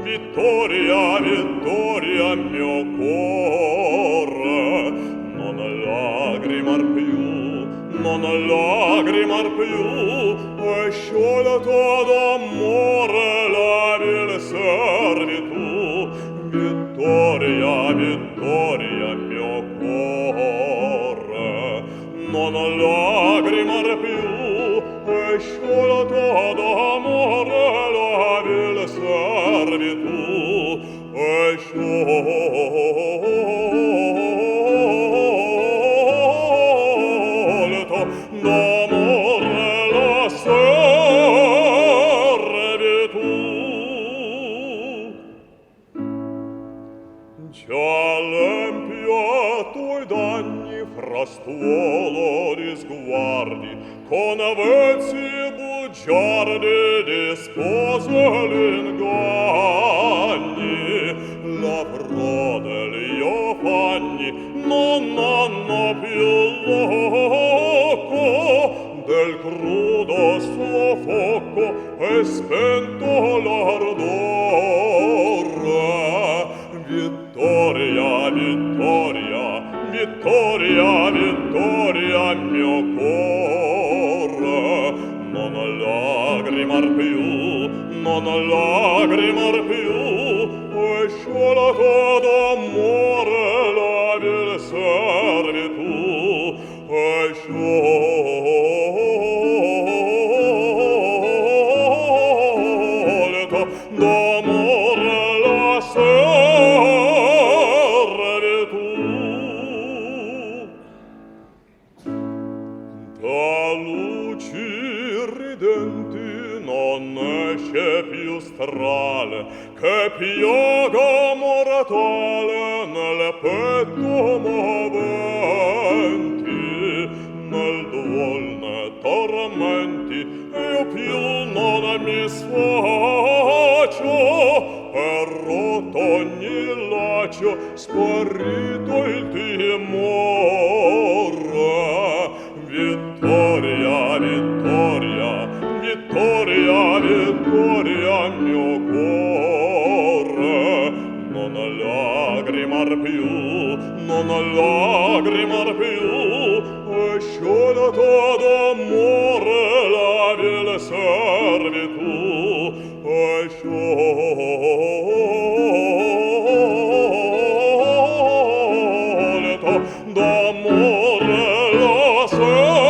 Vittoria, vittoria, mio cuore, non lagrimar più, non lagrimar più, è sciolto d'amore la vil servitù. Vittoria, vittoria, mio cuore, non lagrimar più, è sciolto d'amore la vil servitù, è sciolto d'amore la servitù. Già l'empio tuoi danni, frastuolo di sguardi, con avezzi bugiardi dispose l'ingagni. La frode gli affanni non hanno più loco del crudo suo fuoco è spento l'ardore. Vittoria, vittoria, vittoria, vittoria, mio cuore, non lagrimar più, non lagrimar più, è sciolto d'amore la vil servitù, è sciolto d'amore la servitù. Da luci ridenti non esce più strale che piaga mortale nel petto moventi, nel duol ne tormenti io più non mi sfaccio, è rotto ogni laccio, sparito il timore. Vittoria, vittoria, vittoria, vittoria, mio cuore, non lagrimar più, non lagrimar più, è sciolto d'amore la vil servitù, è sciolto d'amore la servitù.